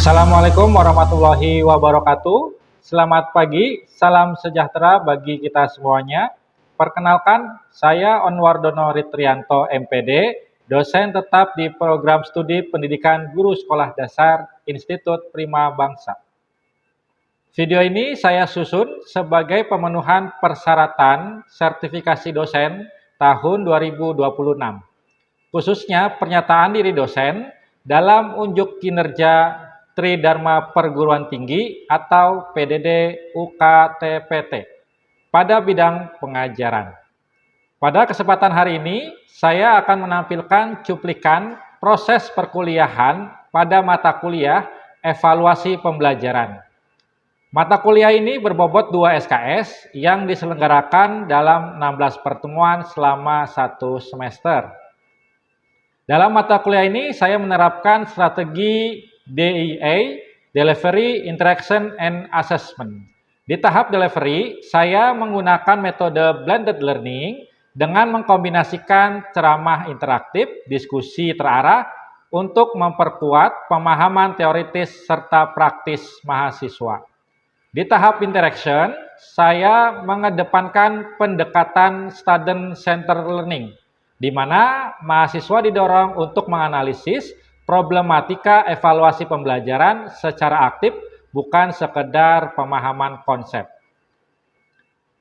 Assalamualaikum warahmatullahi wabarakatuh. Selamat pagi, salam sejahtera bagi kita semuanya. Perkenalkan, saya Onwardono Ritrianto MPD, dosen tetap di Program Studi Pendidikan Guru Sekolah Dasar Institut Prima Bangsa. Video ini saya susun sebagai pemenuhan persyaratan sertifikasi dosen tahun 2026, khususnya pernyataan diri dosen dalam unjuk kinerja Tridharma Perguruan Tinggi atau PDD UKTPT pada bidang pengajaran. Pada kesempatan hari ini, saya akan menampilkan cuplikan proses perkuliahan pada mata kuliah evaluasi pembelajaran. Mata kuliah ini berbobot 2 SKS yang diselenggarakan dalam 16 pertemuan selama 1 semester. Dalam mata kuliah ini, saya menerapkan strategi DIA, Delivery, Interaction, and Assessment. Di tahap delivery, saya menggunakan metode blended learning dengan mengkombinasikan ceramah interaktif, diskusi terarah, untuk memperkuat pemahaman teoritis serta praktis mahasiswa. Di tahap interaction, saya mengedepankan pendekatan student-centered learning, di mana mahasiswa didorong untuk menganalisis problematika evaluasi pembelajaran secara aktif, bukan sekedar pemahaman konsep.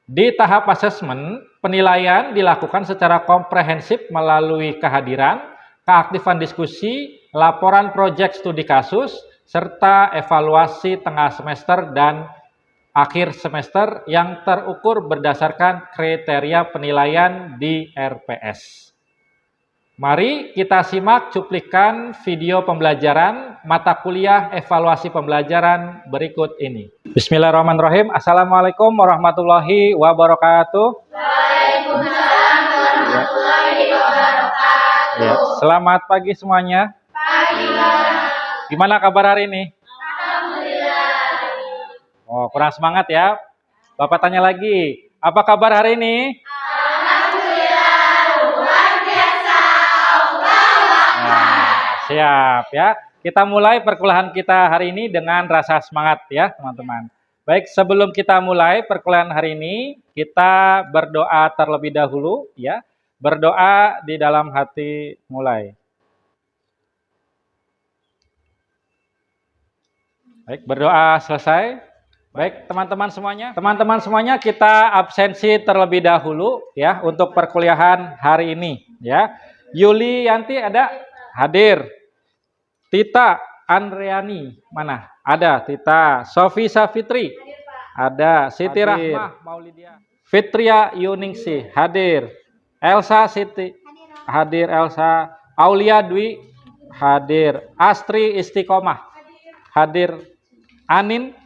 Di tahap assessment, penilaian dilakukan secara komprehensif melalui kehadiran, keaktifan diskusi, laporan proyek studi kasus, serta evaluasi tengah semester dan akhir semester yang terukur berdasarkan kriteria penilaian di RPS. Mari kita simak cuplikan video pembelajaran mata kuliah evaluasi pembelajaran berikut ini. Bismillahirrahmanirrahim. Assalamualaikum warahmatullahi wabarakatuh. Waalaikumsalam warahmatullahi wabarakatuh. Ya, selamat pagi semuanya. Pagi, Pak. Gimana kabar hari ini? Alhamdulillah. Oh, kurang semangat ya. Bapak tanya lagi, apa kabar hari ini? Siap ya. Kita mulai perkuliahan kita hari ini dengan rasa semangat ya, teman-teman. Baik, sebelum kita mulai perkuliahan hari ini, kita berdoa terlebih dahulu ya. Berdoa di dalam hati mulai. Baik, berdoa selesai. Baik, teman-teman semuanya kita absensi terlebih dahulu ya untuk perkuliahan hari ini ya. Yuli Yanti ada? Hadir. Tita Andreani, mana? Ada Tita. Sofi Safitri, ada. Siti Rahmah Maulidia. Fitria Yuningsi, hadir. Elsa Siti, hadir. Elsa. Aulia Dwi, hadir. Astri Istiqomah, hadir. Anin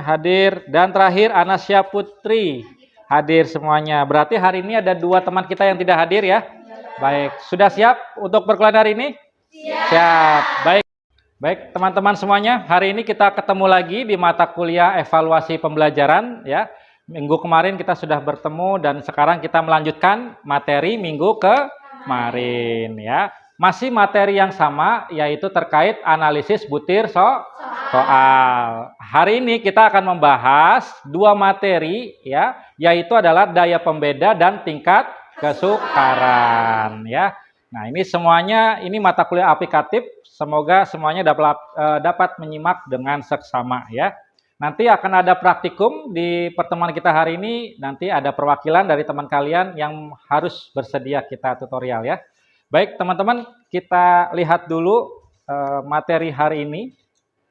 hadir. Dan terakhir Anasya Putri, hadir semuanya. Berarti hari ini ada 2 teman kita yang tidak hadir ya. Baik, sudah siap untuk perkuliahan hari ini? Siap. Baik teman-teman semuanya, hari ini kita ketemu lagi di mata kuliah evaluasi pembelajaran ya. Minggu kemarin kita sudah bertemu dan sekarang kita melanjutkan materi minggu kemarin ya. Masih materi yang sama, yaitu terkait analisis butir soal. Hari ini kita akan membahas 2 materi ya, yaitu adalah daya pembeda dan tingkat kesukaran ya. Nah, ini semuanya, ini mata kuliah aplikatif, semoga semuanya dapat menyimak dengan seksama ya. Nanti akan ada praktikum di pertemuan kita hari ini, nanti ada perwakilan dari teman kalian yang harus bersedia kita tutorial ya. Baik teman-teman, kita lihat dulu materi hari ini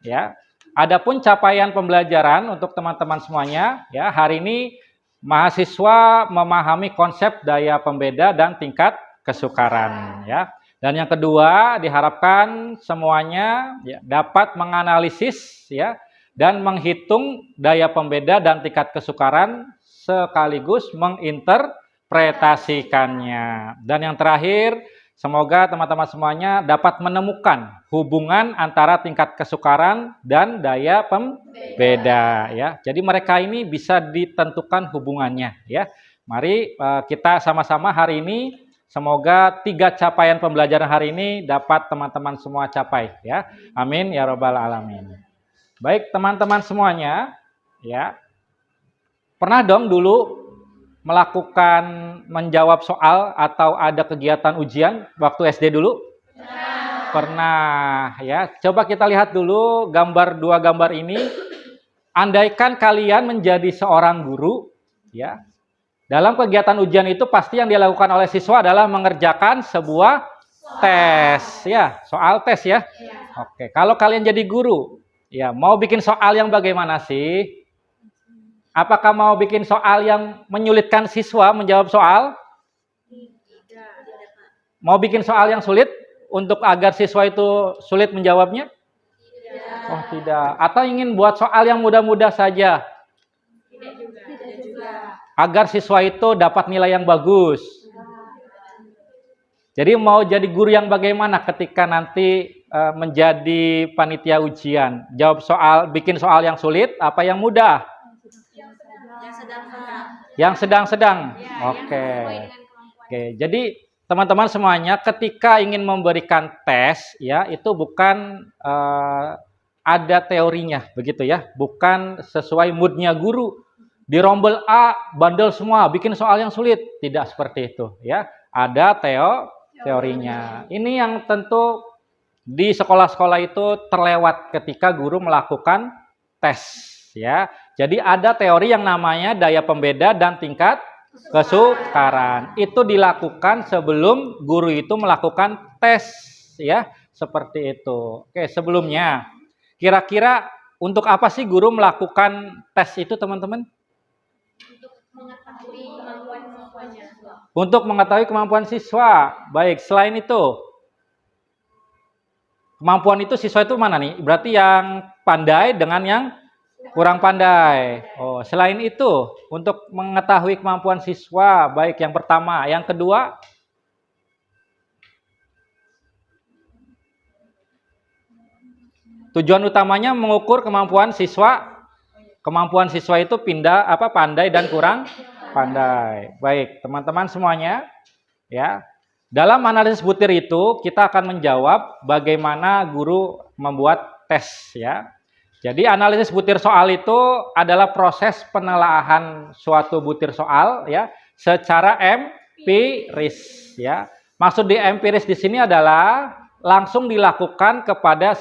ya. Adapun capaian pembelajaran untuk teman-teman semuanya ya, hari ini mahasiswa memahami konsep daya pembeda dan tingkat kesukaran ya. Dan yang kedua, diharapkan semuanya ya, dapat menganalisis ya dan menghitung daya pembeda dan tingkat kesukaran sekaligus menginterpretasikannya. Dan yang terakhir, semoga teman-teman semuanya dapat menemukan hubungan antara tingkat kesukaran dan daya pembeda ya. Jadi mereka ini bisa ditentukan hubungannya ya. Mari kita sama-sama hari ini Semoga 3 capaian pembelajaran hari ini dapat teman-teman semua capai ya. Amin ya robbal alamin. Baik teman-teman semuanya, ya. Pernah dong dulu melakukan menjawab soal atau ada kegiatan ujian waktu SD dulu? Pernah ya. Coba kita lihat dulu dua gambar ini. Andaikan kalian menjadi seorang guru, ya. Dalam kegiatan ujian itu pasti yang dilakukan oleh siswa adalah mengerjakan sebuah tes, ya, soal tes ya. Oke, kalau kalian jadi guru, ya, mau bikin soal yang bagaimana sih? Apakah mau bikin soal yang menyulitkan siswa menjawab soal? Mau bikin soal yang sulit untuk agar siswa itu sulit menjawabnya? Oh, tidak. Atau ingin buat soal yang mudah-mudah saja? Agar siswa itu dapat nilai yang bagus. Jadi mau jadi guru yang bagaimana ketika nanti menjadi panitia ujian? Jawab soal, bikin soal yang sulit, apa yang mudah? Yang sedang-sedang. Oke. Oke. Jadi teman-teman semuanya, ketika ingin memberikan tes, ya itu bukan ada teorinya, begitu ya? Bukan sesuai moodnya guru. Dirombel A, bandel semua, bikin soal yang sulit. Tidak seperti itu, ya. Ada teorinya. Ini yang tentu di sekolah-sekolah itu terlewat ketika guru melakukan tes, ya. Jadi ada teori yang namanya daya pembeda dan tingkat kesukaran. Itu dilakukan sebelum guru itu melakukan tes, ya. Seperti itu. Oke, sebelumnya kira-kira untuk apa sih guru melakukan tes itu, teman-teman? Untuk mengetahui kemampuan siswa. Baik, selain itu, kemampuan itu siswa itu mana nih? Berarti yang pandai dengan yang kurang pandai. Oh, selain itu, untuk mengetahui kemampuan siswa, baik yang pertama, yang kedua, tujuan utamanya mengukur kemampuan siswa. Kemampuan siswa itu pandai dan kurang pandai. Baik, teman-teman semuanya, ya. Dalam analisis butir itu kita akan menjawab bagaimana guru membuat tes, ya. Jadi analisis butir soal itu adalah proses penelaahan suatu butir soal, ya, secara empiris, ya. Maksud di empiris di sini adalah langsung dilakukan kepada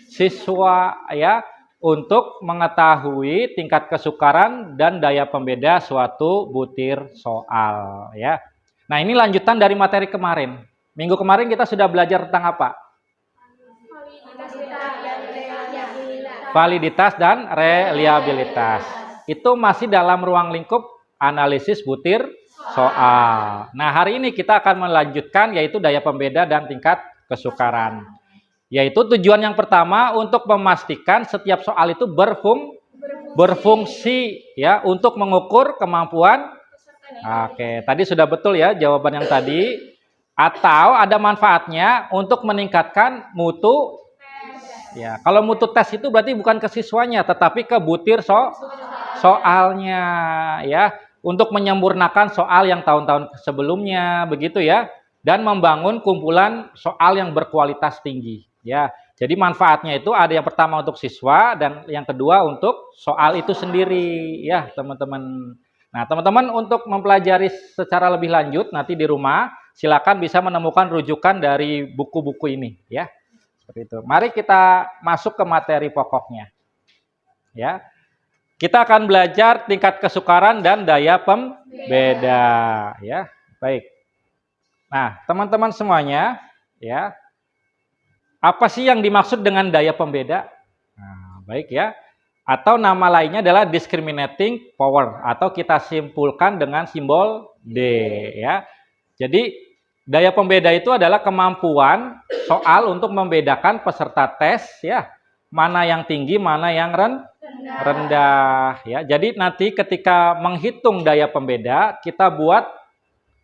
siswa, ya, untuk mengetahui tingkat kesukaran dan daya pembeda suatu butir soal, ya. Nah, ini lanjutan dari materi kemarin. Minggu kemarin kita sudah belajar tentang apa? Validitas dan reliabilitas. Itu masih dalam ruang lingkup analisis butir soal. Nah, hari ini kita akan melanjutkan yaitu daya pembeda dan tingkat kesukaran. Yaitu tujuan yang pertama untuk memastikan setiap soal itu berfungsi, ya, untuk mengukur kemampuan. Oke, tadi sudah betul ya jawaban yang tadi. Atau ada manfaatnya untuk meningkatkan mutu. Ya, kalau mutu tes itu berarti bukan ke siswanya, tetapi ke butir soalnya, ya, untuk menyempurnakan soal yang tahun-tahun sebelumnya, begitu ya, dan membangun kumpulan soal yang berkualitas tinggi. Ya, jadi manfaatnya itu ada yang pertama untuk siswa dan yang kedua untuk soal itu sendiri, ya teman-teman. Nah, teman-teman untuk mempelajari secara lebih lanjut nanti di rumah silakan bisa menemukan rujukan dari buku-buku ini, ya. Seperti itu. Mari kita masuk ke materi pokoknya. Ya. Kita akan belajar tingkat kesukaran dan daya pembeda, ya. Baik. Nah, teman-teman semuanya, ya. Apa sih yang dimaksud dengan daya pembeda? Nah, baik ya. Atau nama lainnya adalah discriminating power atau kita simpulkan dengan simbol D, ya. Jadi daya pembeda itu adalah kemampuan soal untuk membedakan peserta tes, ya. Mana yang tinggi, mana yang rendah, ya. Jadi nanti ketika menghitung daya pembeda, kita buat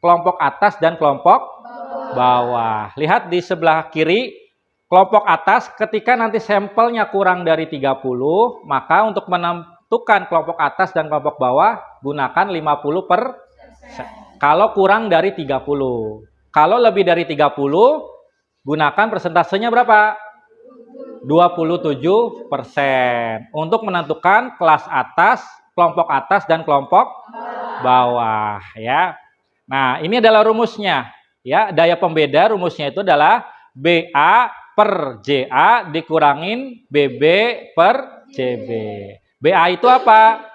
kelompok atas dan kelompok bawah. Lihat di sebelah kiri. Kelompok atas ketika nanti sampelnya kurang dari 30, maka untuk menentukan kelompok atas dan kelompok bawah gunakan 50%. Kalau kurang dari 30. Kalau lebih dari 30, gunakan persentasenya berapa? 27% untuk menentukan kelas atas, kelompok atas dan kelompok bawah ya. Nah, ini adalah rumusnya ya. Daya pembeda rumusnya itu adalah BA per JA dikurangin BB per JB. BA itu apa?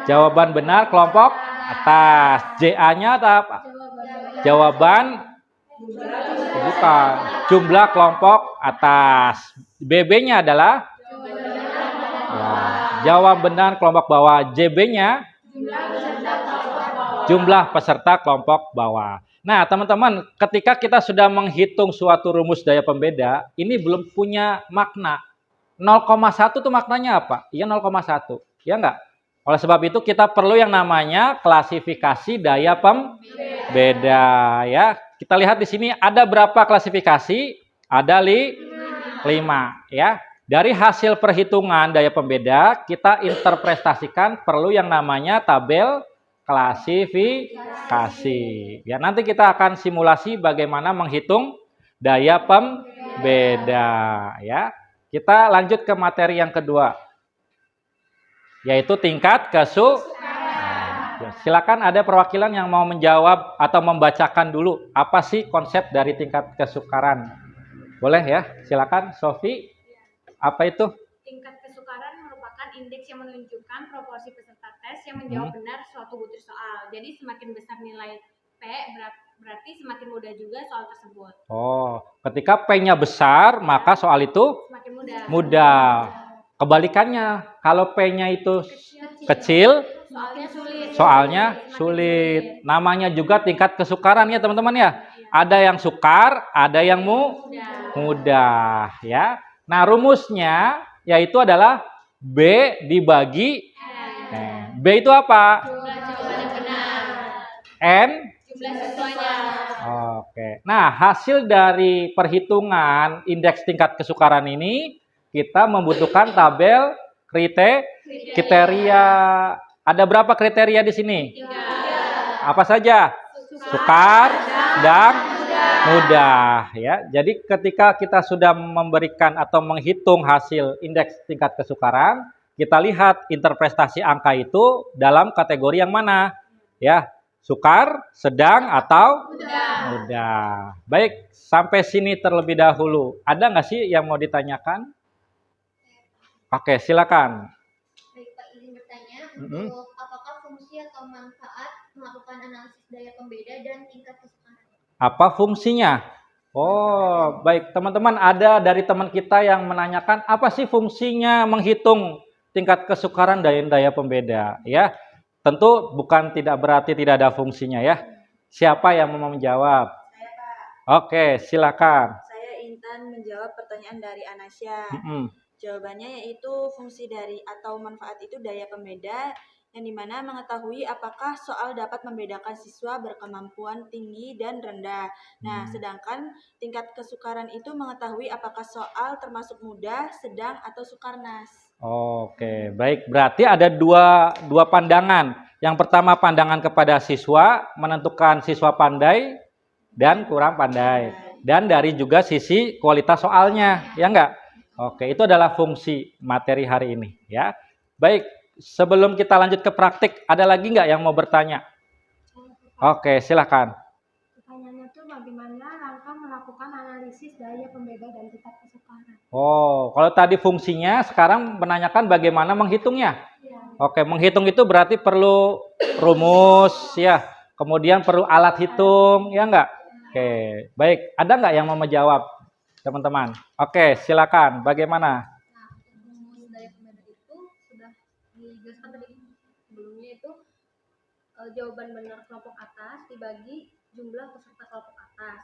Jawaban benar kelompok atas. JA-nya apa? Jawaban bukan. Jumlah kelompok atas. BB-nya adalah ya, jawab benar kelompok bawah. JB-nya jumlah peserta kelompok bawah. Nah, teman-teman, ketika kita sudah menghitung suatu rumus daya pembeda, ini belum punya makna. 0,1 itu maknanya apa? Iya 0,1. Ya enggak? Oleh sebab itu kita perlu yang namanya klasifikasi daya pembeda ya. Kita lihat di sini ada berapa klasifikasi? Ada 5 ya. Dari hasil perhitungan daya pembeda, kita interpretasikan perlu yang namanya tabel klasifikasi. Ya, nanti kita akan simulasi bagaimana menghitung daya pembeda ya. Kita lanjut ke materi yang kedua, yaitu tingkat kesukaran. Ya, silakan ada perwakilan yang mau menjawab atau membacakan dulu apa sih konsep dari tingkat kesukaran. Boleh ya, silakan Sofi. Apa itu? Tingkat kesukaran merupakan indeks yang menunjukkan proporsi peserta tes yang menjawab benar suatu butir soal. Jadi semakin besar nilai P berarti semakin mudah juga soal tersebut. Oh, ketika P-nya besar maka soal itu Semakin mudah. mudah. Kebalikannya, kalau P-nya itu kecil, soalnya sulit. Namanya juga tingkat kesukaran ya teman-teman ya. Ada yang sukar, ada yang mudah ya. Nah, rumusnya yaitu adalah B dibagi N. B itu apa? N. Oke. Nah, hasil dari perhitungan indeks tingkat kesukaran ini, kita membutuhkan tabel kriteria. Ada berapa kriteria di sini? 3. Apa saja? Sukar, sedang, mudah ya. Jadi ketika kita sudah memberikan atau menghitung hasil indeks tingkat kesukaran, kita lihat interpretasi angka itu dalam kategori yang mana? Ya, sukar, sedang atau mudah. Baik, sampai sini terlebih dahulu. Ada nggak sih yang mau ditanyakan? Oke, silakan. Baik Pak, izin bertanya untuk apakah fungsi atau manfaat melakukan analisis daya pembeda dan tingkat kesukaran? Apa fungsinya? Oh, baik. Teman-teman, ada dari teman kita yang menanyakan apa sih fungsinya menghitung tingkat kesukaran daya pembeda ya. Tentu bukan tidak berarti tidak ada fungsinya ya. Siapa yang mau menjawab? Saya Pak. Oke, silakan. Saya Intan menjawab pertanyaan dari Anasya. Jawabannya yaitu fungsi dari atau manfaat itu daya pembeda yang dimana mengetahui apakah soal dapat membedakan siswa berkemampuan tinggi dan rendah. Nah, sedangkan tingkat kesukaran itu mengetahui apakah soal termasuk mudah, sedang, atau sukarnas. Oke, baik. Berarti ada dua pandangan. Yang pertama pandangan kepada siswa, menentukan siswa pandai dan kurang pandai. Dan dari juga sisi kualitas soalnya, ya enggak? Oke, itu adalah fungsi materi hari ini, ya. Baik, sebelum kita lanjut ke praktik, ada lagi nggak yang mau bertanya? Oke, silakan. Pertanyaannya itu bagaimana langkah melakukan analisis daya pembeda dan tingkat kesukaran. Oh, kalau tadi fungsinya, sekarang menanyakan bagaimana menghitungnya. Oke, menghitung itu berarti perlu rumus, ya. Kemudian perlu alat hitung, ya enggak? Oke, baik. Ada nggak yang mau menjawab, teman-teman? Oke, silakan. Bagaimana? Nah, rumus daya pembeda itu sudah dijelaskan tadi sebelumnya itu jawaban benar kelompok atas dibagi jumlah peserta kelompok atas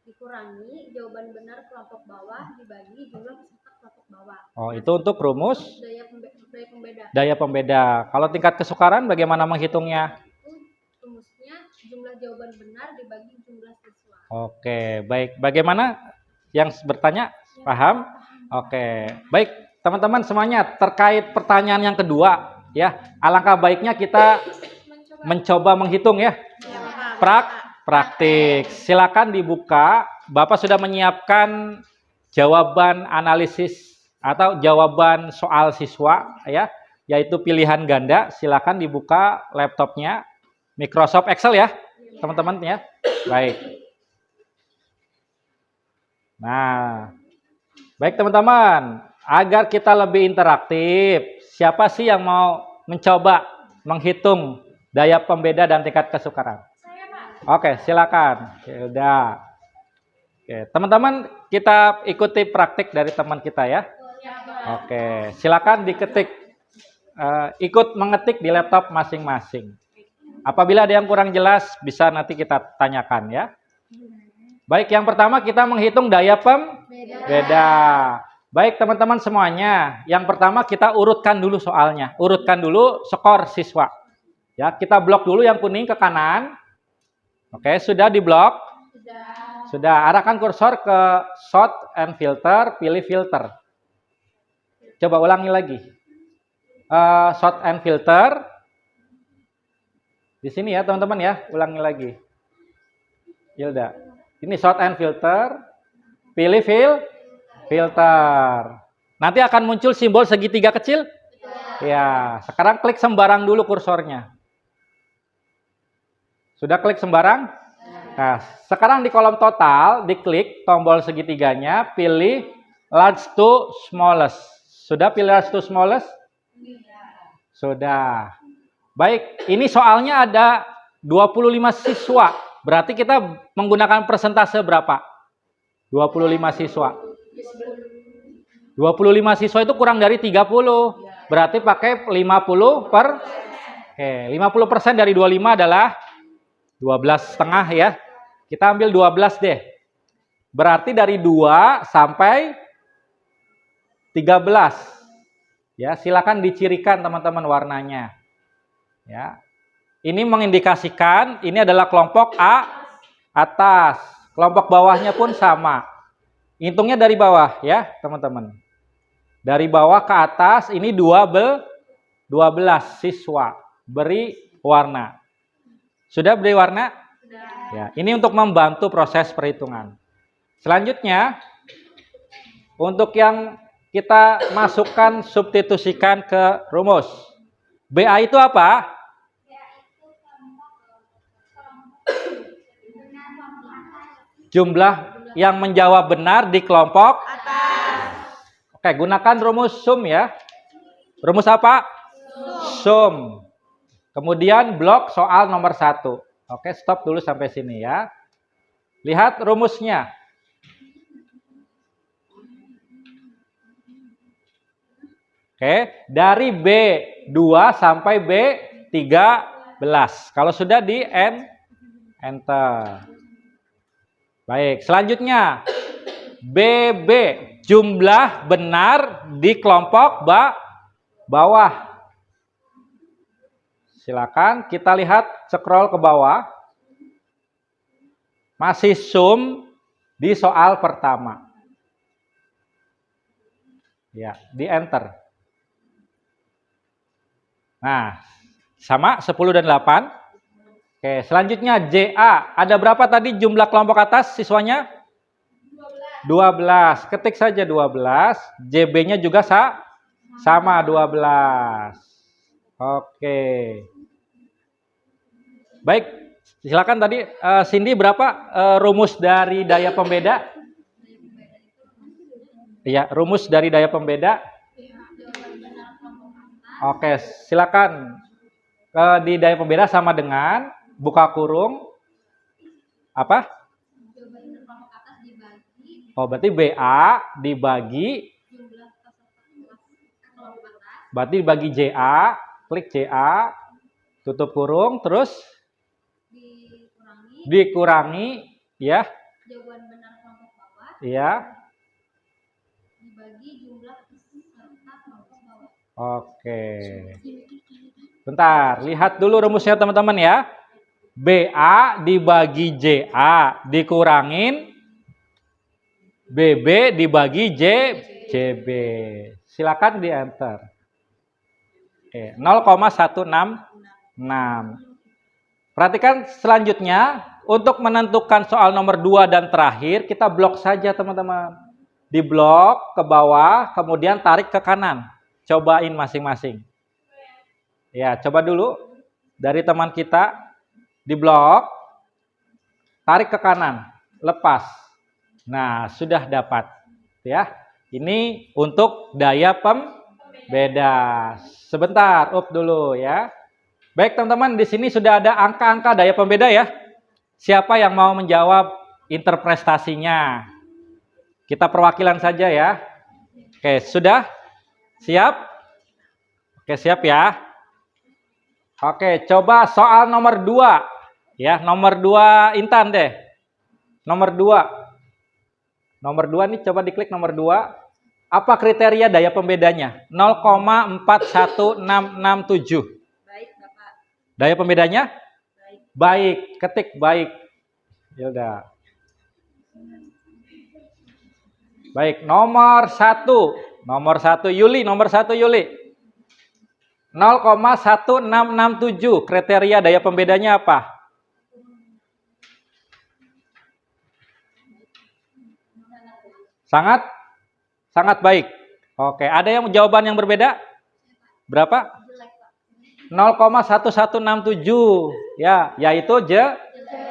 dikurangi jawaban benar kelompok bawah dibagi jumlah peserta kelompok bawah. Oh, itu untuk rumus Daya pembeda. daya pembeda. Kalau tingkat kesukaran bagaimana menghitungnya? Itu rumusnya jumlah jawaban benar dibagi jumlah siswa. Oke, baik. Bagaimana yang bertanya? Paham? Oke, baik. Teman-teman semuanya terkait pertanyaan yang kedua, ya. Alangkah baiknya kita mencoba menghitung ya. Praktik. Silakan dibuka. Bapak sudah menyiapkan jawaban analisis atau jawaban soal siswa ya, yaitu pilihan ganda. Silakan dibuka laptopnya, Microsoft Excel ya, teman-teman ya. Baik. Nah, baik teman-teman, agar kita lebih interaktif, siapa sih yang mau mencoba menghitung daya pembeda dan tingkat kesukaran? Oke, silakan. Ya udah. Oke, teman-teman kita ikuti praktik dari teman kita ya. Oke, silakan diketik, ikut mengetik di laptop masing-masing. Apabila ada yang kurang jelas, bisa nanti kita tanyakan ya. Baik, yang pertama kita menghitung daya pembeda. Baik teman-teman semuanya, yang pertama kita urutkan dulu soalnya. Urutkan dulu skor siswa. Ya, kita blok dulu yang kuning ke kanan. Oke, sudah diblok? Sudah. Arahkan kursor ke sort and filter, pilih filter. Coba ulangi lagi. Sort and filter. Di sini ya teman-teman ya, ulangi lagi. Yaudah. Ini sort and filter. Pilih filter. Nanti akan muncul simbol segitiga kecil. Ya, sekarang klik sembarang dulu kursornya. Sudah klik sembarang? Nah, sekarang di kolom total, diklik tombol segitiganya, pilih large to smallest. Sudah pilih large to smallest? Sudah. Baik, ini soalnya ada 25 siswa. Berarti kita menggunakan persentase berapa? 25 siswa. 25 siswa itu kurang dari 30. Berarti pakai 50 per. Oke, 50% dari 25 adalah 12,5 ya. Kita ambil 12 deh. Berarti dari 2 sampai 13. Ya, silakan dicirikan teman-teman warnanya. Ya. Ini mengindikasikan ini adalah kelompok A atas. Kelompok bawahnya pun sama. Hitungnya dari bawah ya, teman-teman. Dari bawah ke atas ini 12 siswa. Beri warna. Sudah beri warna? Sudah. Ya, ini untuk membantu proses perhitungan. Selanjutnya, untuk yang kita masukkan substitusikan ke rumus. BA itu apa? Jumlah yang menjawab benar di kelompok atas. Oke, gunakan rumus sum ya. Rumus apa? Sum. Kemudian blok soal nomor 1. Oke, stop dulu sampai sini ya. Lihat rumusnya. Oke, dari B2 sampai B13. Kalau sudah di enter. Baik, selanjutnya BB, jumlah benar di kelompok bawah. Silakan kita lihat, scroll ke bawah. Masih sum di soal pertama. Ya, di enter. Nah, sama 10 dan 8. Oke, selanjutnya JA. Ada berapa tadi jumlah kelompok atas siswanya? 12. Ketik saja 12. JB-nya juga sama 12. Oke. Baik, silakan tadi Cindy berapa rumus dari daya pembeda? Iya, rumus dari daya pembeda. Oke, silakan. Di daya pembeda sama dengan buka kurung apa? Oh, berarti BA dibagi, berarti dibagi JA, klik JA, tutup kurung, terus dikurangi ya. Jawaban benar kelompok bawah. Iya. Dibagi jumlah peserta kelompok bawah. Oke. Bentar, lihat dulu rumusnya teman-teman ya. BA dibagi JA dikurangin BB dibagi JB. Silakan di enter. Oke, 0,166. Perhatikan selanjutnya, untuk menentukan soal nomor 2 dan terakhir, kita blok saja teman-teman. Di blok ke bawah, kemudian tarik ke kanan. Cobain masing-masing. Ya, coba dulu dari teman kita. Di blok, tarik ke kanan, lepas. Nah, sudah dapat. Ya, ini untuk daya pembeda. Sebentar, up dulu ya. Baik teman-teman, di sini sudah ada angka-angka daya pembeda ya. Siapa yang mau menjawab interpretasinya? Kita perwakilan saja ya. Oke, sudah? Siap? Oke, siap ya. Oke, coba soal nomor 2. Ya, nomor 2 Intan deh. Nomor 2. Nomor 2 nih, coba diklik nomor 2. Apa kriteria daya pembedanya? 0,41667. Daya pembedanya? Baik. Ketik baik. Ya udah. Baik, nomor 1. Nomor 1 Yuli, nomor 1 Yuli. 0,1667. Kriteria daya pembedanya apa? Sangat baik. Oke, ada yang jawaban yang berbeda? Berapa? 0,1167 ya, yaitu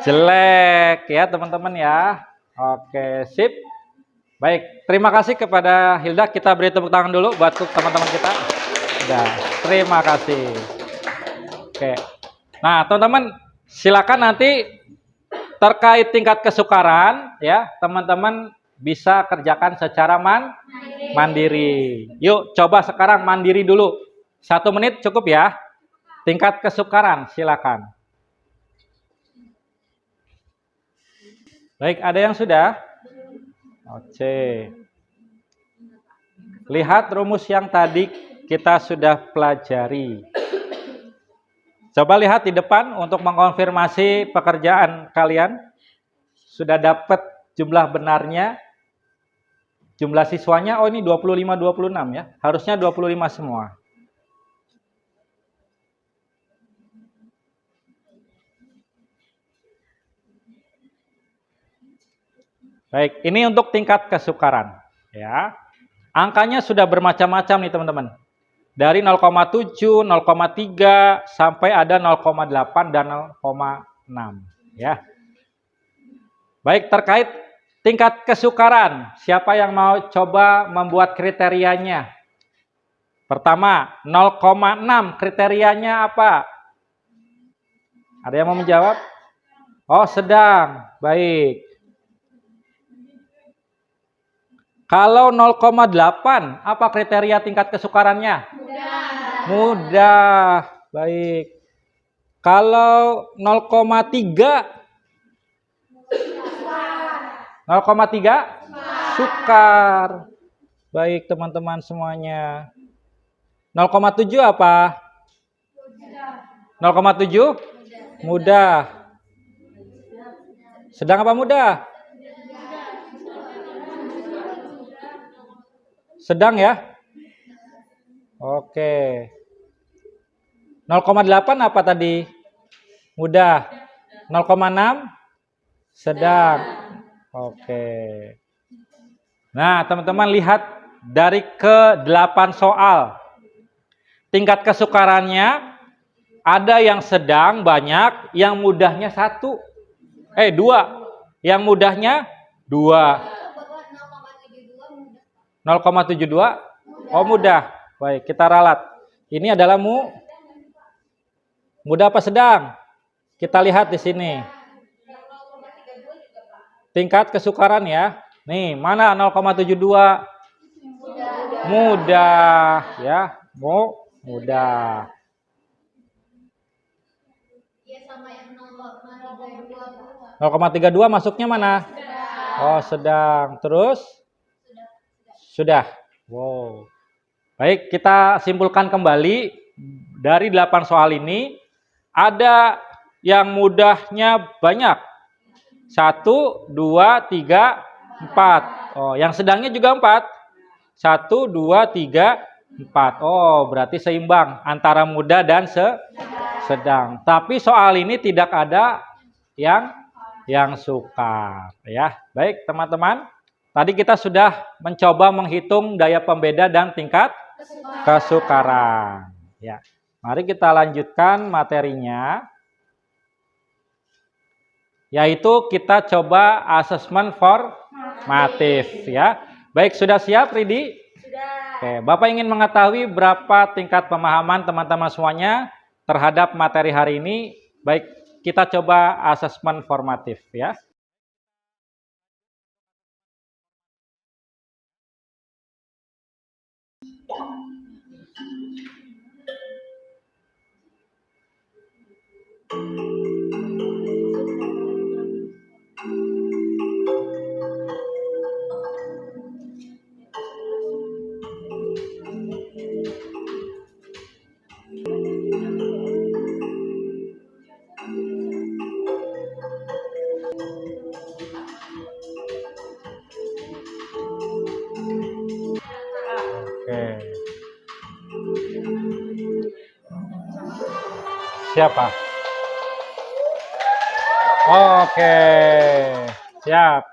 jelek ya teman-teman ya. Oke, sip. Baik, terima kasih kepada Hilda. Kita beri tepuk tangan dulu buat teman-teman kita. Sudah, terima kasih. Oke. Nah, teman-teman silakan nanti terkait tingkat kesukaran ya, teman-teman bisa kerjakan secara mandiri. Yuk, coba sekarang mandiri dulu. 1 menit cukup ya. Tingkat kesukaran, silakan. Baik, ada yang sudah? Oke. Lihat rumus yang tadi kita sudah pelajari. Coba lihat di depan untuk mengkonfirmasi pekerjaan kalian. Sudah dapat jumlah benarnya. Jumlah siswanya, oh ini 25-26 ya. Harusnya 25 semua. Baik, ini untuk tingkat kesukaran ya. Angkanya sudah bermacam-macam nih teman-teman. Dari 0,7, 0,3 sampai ada 0,8 dan 0,6 ya. Baik, terkait tingkat kesukaran, siapa yang mau coba membuat kriterianya? Pertama, 0,6 kriterianya apa? Ada yang mau menjawab? Oh, sedang. Baik. Kalau 0,8, apa kriteria tingkat kesukarannya? Mudah. Baik. Kalau 0,3? 0,3? Sukar. Baik teman-teman semuanya. 0,7 apa? 0,7? Mudah. Sedang apa mudah? Sedang ya? Oke. 0,8 apa tadi? Mudah. 0,6? Sedang. Oke. Nah, teman-teman lihat dari ke-8 soal. Tingkat kesukarannya ada yang sedang banyak, yang mudahnya 2. Yang mudahnya 2. 0,72? Oh mudah. Baik, kita ralat. Ini adalah mudah apa sedang? Kita lihat di sini. Tingkat kesukaran ya. Nih, mana 0,72? Mudah ya. Mudah. Iya sama yang 0,32. 0,32 masuknya mana? Oh, sedang. Terus? Sudah. Wow. Baik, kita simpulkan kembali dari 8 soal ini. Ada yang mudahnya banyak. 1, 2, 3, 4. Oh, yang sedangnya juga 4. 1, 2, 3, 4. Oh, berarti seimbang antara mudah dan sedang. Tapi soal ini tidak ada yang sukar, ya. Baik, teman-teman. Tadi kita sudah mencoba menghitung daya pembeda dan tingkat kesukaran. Ya. Mari kita lanjutkan materinya. Yaitu kita coba asesmen formatif, ya. Baik, sudah siap, Ridi? Sudah. Oke, Bapak ingin mengetahui berapa tingkat pemahaman teman-teman semuanya terhadap materi hari ini. Baik, kita coba asesmen formatif, ya. Oke. Siapa? Oke, siap.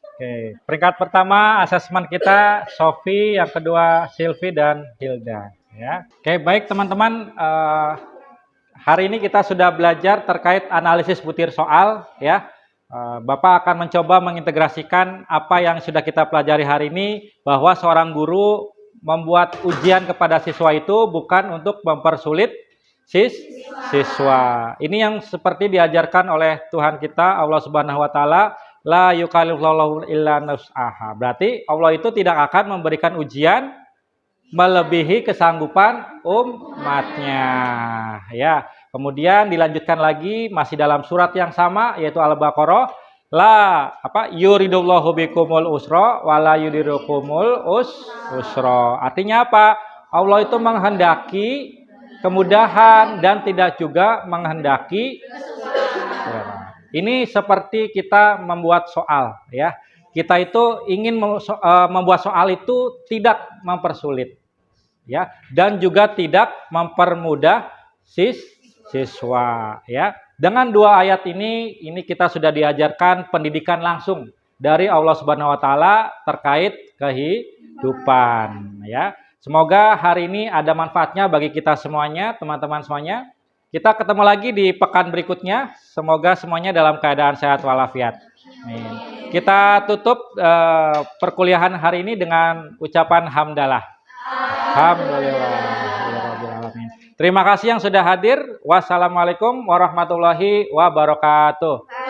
Oke, peringkat pertama asesmen kita Sofi, yang kedua Silvi dan Hilda. Ya. Oke, baik teman-teman. Hari ini kita sudah belajar terkait analisis butir soal. Ya, Bapak akan mencoba mengintegrasikan apa yang sudah kita pelajari hari ini, bahwa seorang guru membuat ujian kepada siswa itu bukan untuk mempersulit siswa. Ini yang seperti diajarkan oleh Tuhan kita, Allah Subhanahu wa taala, la yukallifullahu illa nafsaha. Berarti Allah itu tidak akan memberikan ujian melebihi kesanggupan umatnya. Ya. Kemudian dilanjutkan lagi masih dalam surat yang sama, yaitu Al-Baqarah, yuridullahu bikumul usra wala yuridukumul usra. Artinya apa? Allah itu menghendaki kemudahan dan tidak juga menghendaki kesulitan. Ini seperti kita membuat soal, ya. Kita itu ingin membuat soal itu tidak mempersulit, ya, dan juga tidak mempermudah siswa, ya. Dengan dua ayat ini kita sudah diajarkan pendidikan langsung dari Allah Subhanahu wa taala terkait kehidupan, ya. Semoga hari ini ada manfaatnya bagi kita semuanya, teman-teman semuanya. Kita ketemu lagi di pekan berikutnya. Semoga semuanya dalam keadaan sehat walafiat. Amin. Kita tutup perkuliahan hari ini dengan ucapan hamdalah. Alhamdulillah. Terima kasih yang sudah hadir. Wassalamualaikum warahmatullahi wabarakatuh.